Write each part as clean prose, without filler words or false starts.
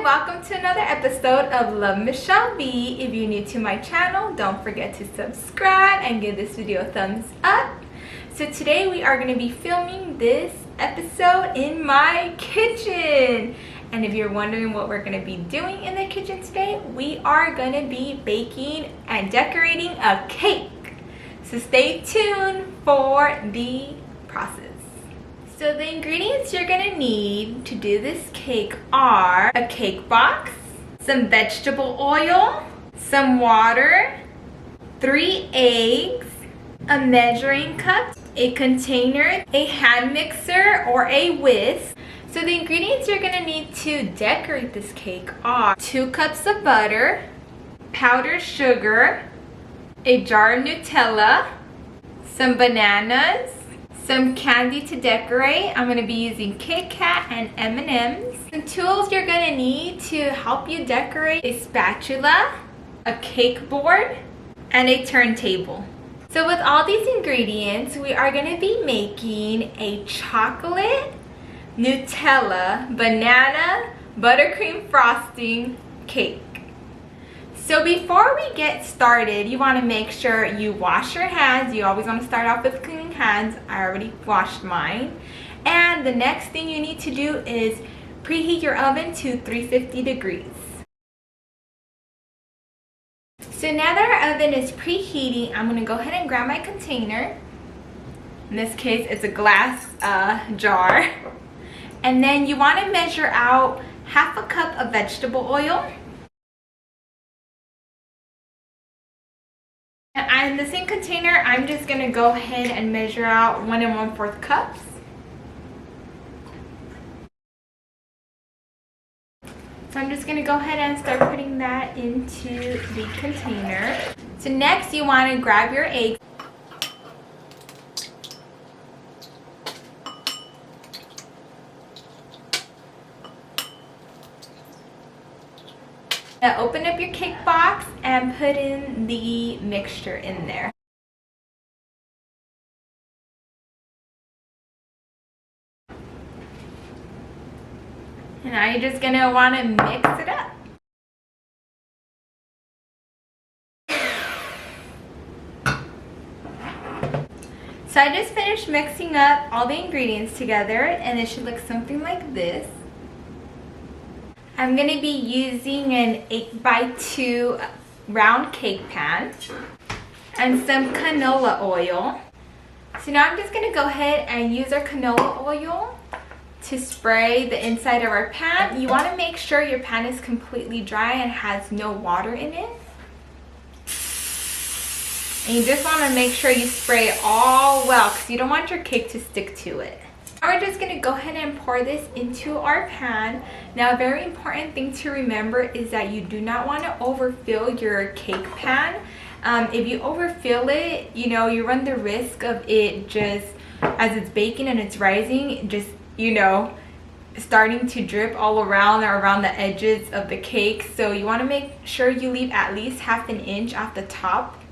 welcome to another episode of Love Michelle B. If you're new to my channel, don't forget to subscribe and give this video a thumbs up. So today we are going to be filming this episode in my kitchen. And if you're wondering what we're going to be doing in the kitchen today, we are going to be baking and decorating a cake. So stay tuned for the process. So the ingredients you're going to need to do this cake are a cake box, some vegetable oil, some water, 3 eggs, a measuring cup, a container, a hand mixer or a whisk. So the ingredients you're going to need to decorate this cake are 2 cups of butter, powdered sugar, a jar of Nutella, some bananas, some candy to decorate. I'm going to be using Kit Kat and M&M's. Some tools you're going to need to help you decorate: a spatula, a cake board, and a turntable. So with all these ingredients, we are going to be making a chocolate, Nutella, banana, buttercream frosting cake. So before we get started, you want to make sure you wash your hands. You always want to start off with clean hands. I already washed mine. And the next thing you need to do is preheat your oven to 350 degrees. So now that our oven is preheating, I'm going to go ahead and grab my container. In this case, it's a glass jar. And then you want to measure out half a cup of vegetable oil. And in the same container, I'm just going to go ahead and measure out 1 1/4 cups. So I'm just going to go ahead and start putting that into the container. So next you want to grab your eggs. Now open up your cake box and put in the mixture in there. And now you're just gonna want to mix it up. So I just finished mixing up all the ingredients together, and it should look something like this. I'm going to be using an 8x2 round cake pan and some canola oil. So now I'm just going to go ahead and use our canola oil to spray the inside of our pan. You want to make sure your pan is completely dry and has no water in it. And you just want to make sure you spray it all well because you don't want your cake to stick to it. Now we're just going to go ahead and pour this into our pan. Now a very important thing to remember is that you do not want to overfill your cake pan. If you overfill it, you run the risk of it just, as it's baking and it's rising, just, starting to drip all around or around the edges of the cake. So you want to make sure you leave at least 1/2 inch off the top.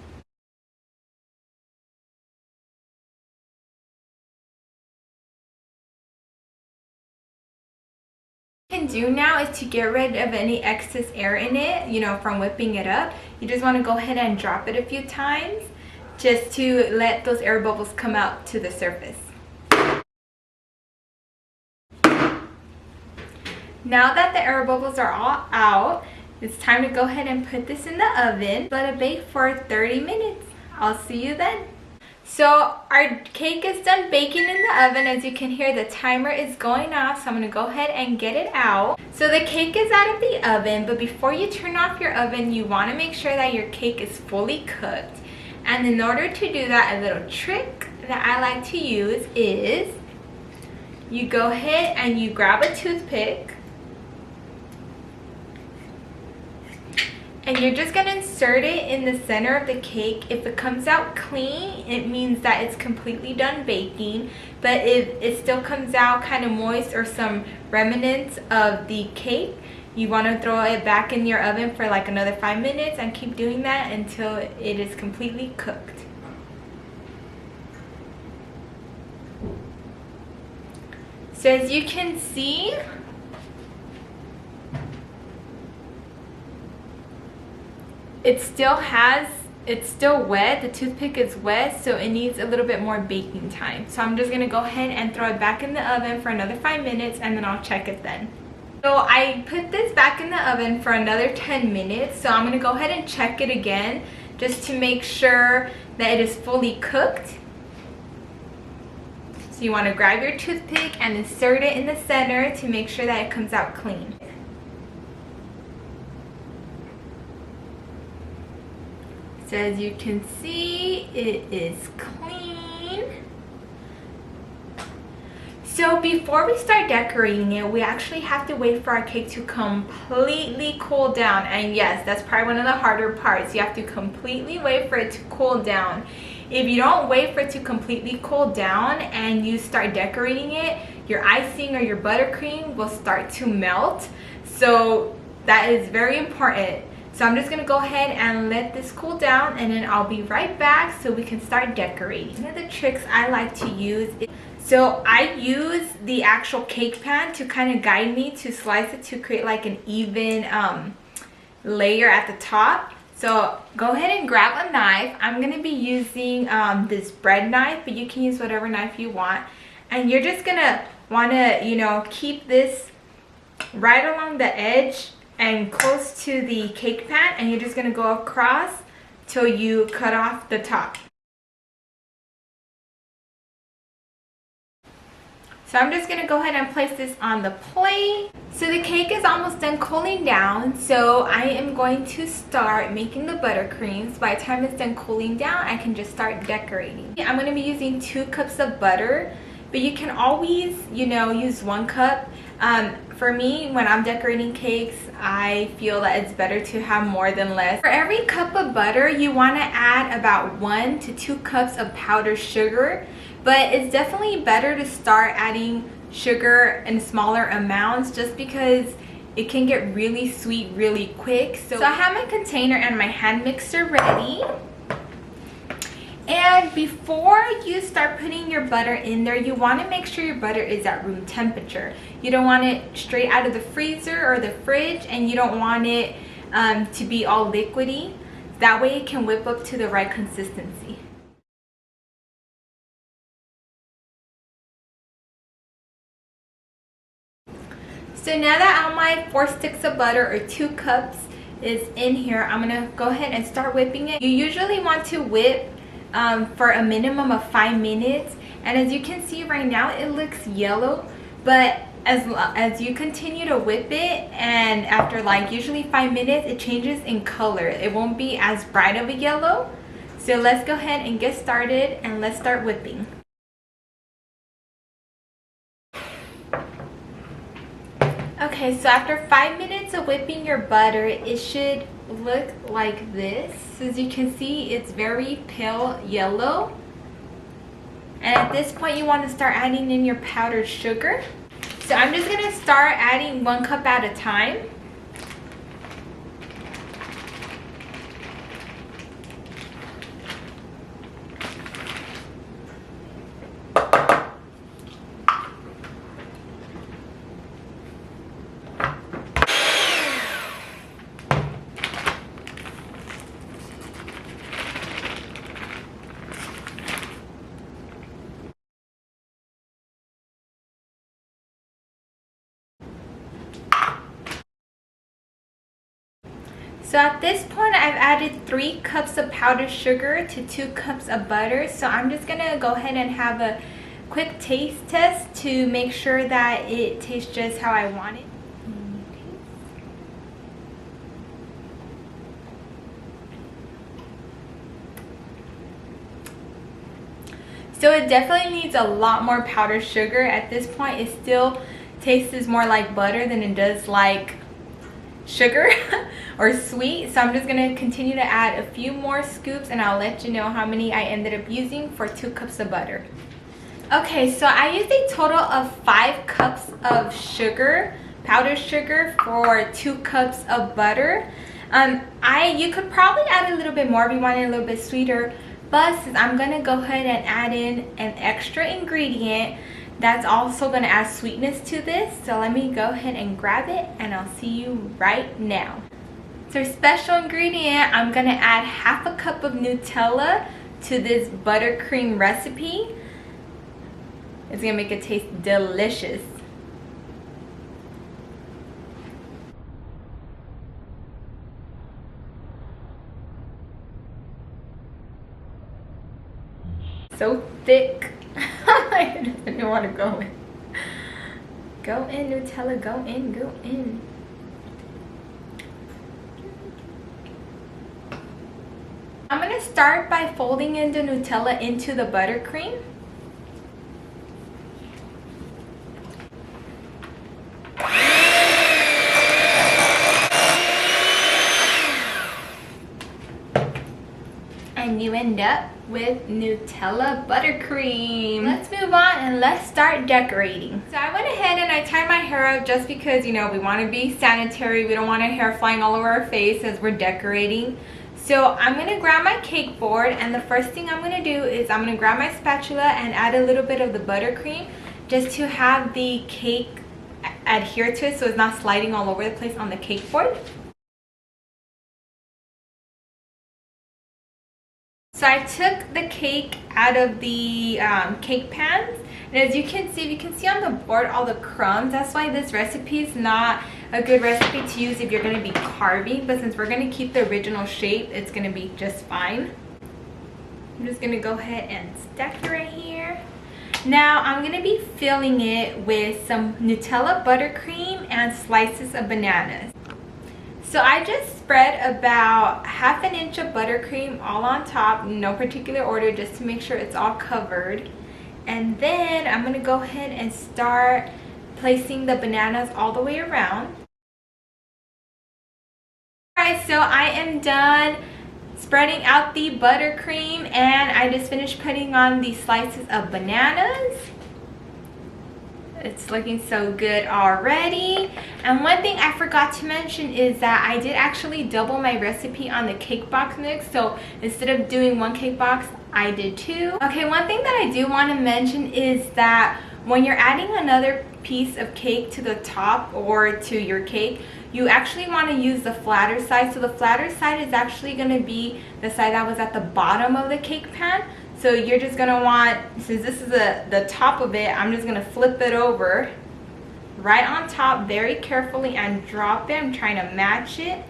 Can do now is to get rid of any excess air in it, from whipping it up. You just want to go ahead and drop it a few times just to let those air bubbles come out to the surface. Now that the air bubbles are all out, it's time to go ahead and put this in the oven. Let it bake for 30 minutes. I'll see you then. So our cake is done baking in the oven. As you can hear, the timer is going off, so I'm going to go ahead and get it out. So the cake is out of the oven, but before you turn off your oven, you want to make sure that your cake is fully cooked. And in order to do that, a little trick that I like to use is you go ahead and you grab a toothpick. And you're just going to insert it in the center of the cake. If it comes out clean, it means that it's completely done baking. But if it still comes out kind of moist or some remnants of the cake, you want to throw it back in your oven for like another 5 minutes and keep doing that until it is completely cooked. So as you can see, it's still wet. The toothpick is wet, so it needs a little bit more baking time. So I'm just gonna go ahead and throw it back in the oven for another 5 minutes, and then I'll check it then. So I put this back in the oven for another 10 minutes. So I'm gonna go ahead and check it again just to make sure that it is fully cooked. So you wanna grab your toothpick and insert it in the center to make sure that it comes out clean. So as you can see, it is clean. So before we start decorating it, we actually have to wait for our cake to completely cool down. And yes, that's probably one of the harder parts. You have to completely wait for it to cool down. If you don't wait for it to completely cool down and you start decorating it, your icing or your buttercream will start to melt. So that is very important. So I'm just gonna go ahead and let this cool down, and then I'll be right back so we can start decorating. One of the tricks I like to use is, so I use the actual cake pan to kind of guide me to slice it to create like an even layer at the top. So go ahead and grab a knife. I'm gonna be using this bread knife, but you can use whatever knife you want. And you're just gonna wanna, you know, keep this right along the edge and close to the cake pan, and you're just gonna go across till you cut off the top. So I'm just gonna go ahead and place this on the plate. So the cake is almost done cooling down, so I am going to start making the buttercreams. By the time it's done cooling down, I can just start decorating. I'm gonna be using 2 cups of butter, but you can always, you know, use 1 cup. For me, when I'm decorating cakes, I feel that it's better to have more than less. For every cup of butter, you want to add about 1 to 2 cups of powdered sugar, but it's definitely better to start adding sugar in smaller amounts just because it can get really sweet really quick. So I have my container and my hand mixer ready. And before you start putting your butter in there, you want to make sure your butter is at room temperature. You don't want it straight out of the freezer or the fridge, and you don't want it to be all liquidy. That way it can whip up to the right consistency. So now that all my 4 sticks of butter or 2 cups is in here, I'm gonna go ahead and start whipping it. You usually want to whip for a minimum of 5 minutes, and as you can see right now, it looks yellow, but as you continue to whip it, and after like usually 5 minutes, it changes in color. It won't be as bright of a yellow. So let's go ahead and get started, and let's start whipping. Okay, so after 5 minutes of whipping your butter, it should look like this. As you can see, it's very pale yellow. And at this point, you want to start adding in your powdered sugar. So I'm just going to start adding 1 cup at a time. So at this point, I've added 3 cups of powdered sugar to 2 cups of butter. So I'm just gonna go ahead and have a quick taste test to make sure that it tastes just how I want it. So it definitely needs a lot more powdered sugar. At this point, it still tastes more like butter than it does like sugar or sweet. So I'm just going to continue to add a few more scoops, and I'll let you know how many I ended up using for 2 cups of butter. Okay, so I used a total of 5 cups of sugar, powdered sugar, for 2 cups of butter. You could probably add a little bit more if you wanted a little bit sweeter, but since I'm going to go ahead and add in an extra ingredient that's also going to add sweetness to this, so let me go ahead and grab it, and I'll see you right now. So special ingredient, I'm gonna add half a cup of Nutella to this buttercream recipe. It's gonna make it taste delicious. So thick. I don't even want to go in. Go in, Nutella, go in, go in. I'm gonna start by folding in the Nutella into the buttercream. And you end up with Nutella buttercream. Let's move on and let's start decorating. So I went ahead and I tied my hair up just because, you know, we want to be sanitary. We don't want our hair flying all over our face as we're decorating. So I'm going to grab my cake board, and the first thing I'm going to do is I'm going to grab my spatula and add a little bit of the buttercream just to have the cake adhere to it so it's not sliding all over the place on the cake board. So I took the cake out of the cake pans, and as you can see on the board all the crumbs. That's why this recipe is not a good recipe to use if you're going to be carving, but since we're going to keep the original shape, it's going to be just fine. I'm just going to go ahead and stack it right here. Now I'm going to be filling it with some Nutella buttercream and slices of bananas. So I just spread about ½ inch of buttercream all on top, no particular order, just to make sure it's all covered. And then I'm going to go ahead and start placing the bananas all the way around. Alright, so I am done spreading out the buttercream, and I just finished putting on the slices of bananas. It's looking so good already. And one thing I forgot to mention is that I did actually double my recipe on the cake box mix. So instead of doing one cake box, I did two. Okay, one thing that I do want to mention is that when you're adding another piece of cake to the top or to your cake, you actually want to use the flatter side. So the flatter side is actually going to be the side that was at the bottom of the cake pan. So you're just going to want, since this is the top of it, I'm just going to flip it over right on top very carefully and drop it. I'm trying to match it.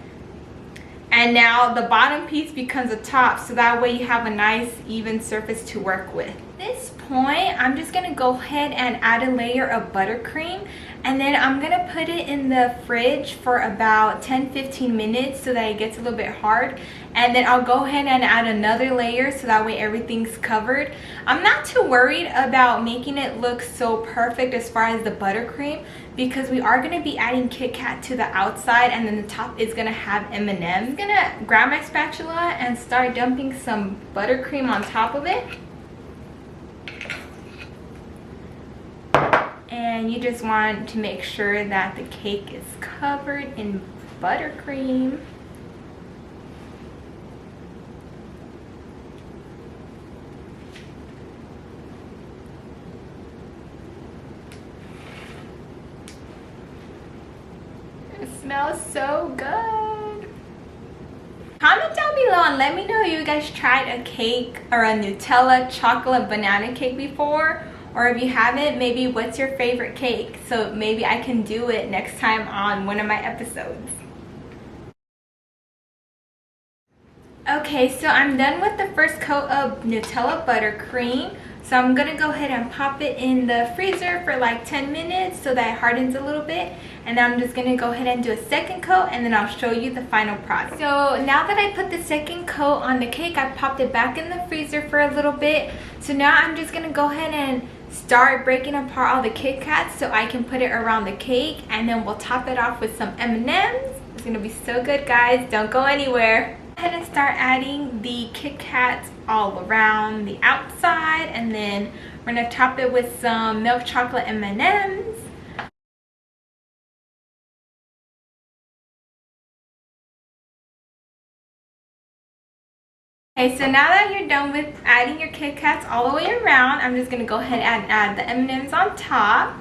And now the bottom piece becomes a top, so that way you have a nice even surface to work with. At this point, I'm just going to go ahead and add a layer of buttercream, and then I'm going to put it in the fridge for about 10-15 minutes so that it gets a little bit hard. And then I'll go ahead and add another layer so that way everything's covered. I'm not too worried about making it look so perfect as far as the buttercream, because we are going to be adding Kit Kat to the outside, and then the top is going to have M&Ms. I'm going to grab my spatula and start dumping some buttercream on top of it. And you just want to make sure that the cake is covered in buttercream. It smells so good. Comment down below and let me know if you guys tried a cake or a Nutella chocolate banana cake before. Or if you haven't, maybe what's your favorite cake? So maybe I can do it next time on one of my episodes. Okay, so I'm done with the first coat of Nutella buttercream. So I'm going to go ahead and pop it in the freezer for like 10 minutes so that it hardens a little bit. And then I'm just going to go ahead and do a second coat, and then I'll show you the final product. So now that I put the second coat on the cake, I popped it back in the freezer for a little bit. So now I'm just going to go ahead and start breaking apart all the Kit Kats so I can put it around the cake, and then we'll top it off with some M&Ms. It's going to be so good, guys. Don't go anywhere. Go ahead and start adding the Kit Kats all around the outside, and then we're going to top it with some milk chocolate M&Ms. Okay, so now that you're done with adding your Kit Kats all the way around, I'm just going to go ahead and add the M&Ms on top.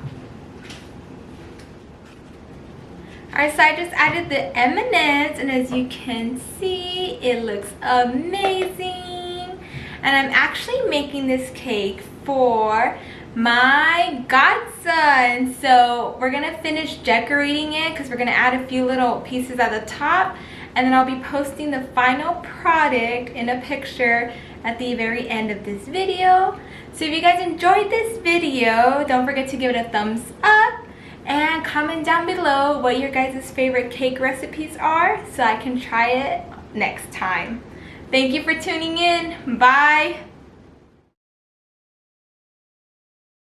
Alright, so I just added the M&Ms, and as you can see, it looks amazing. And I'm actually making this cake for my godson. So we're gonna finish decorating it because we're gonna add a few little pieces at the top, and then I'll be posting the final product in a picture at the very end of this video. So if you guys enjoyed this video, don't forget to give it a thumbs up and comment down below what your guys' favorite cake recipes are so I can try it next time. Thank you for tuning in. Bye.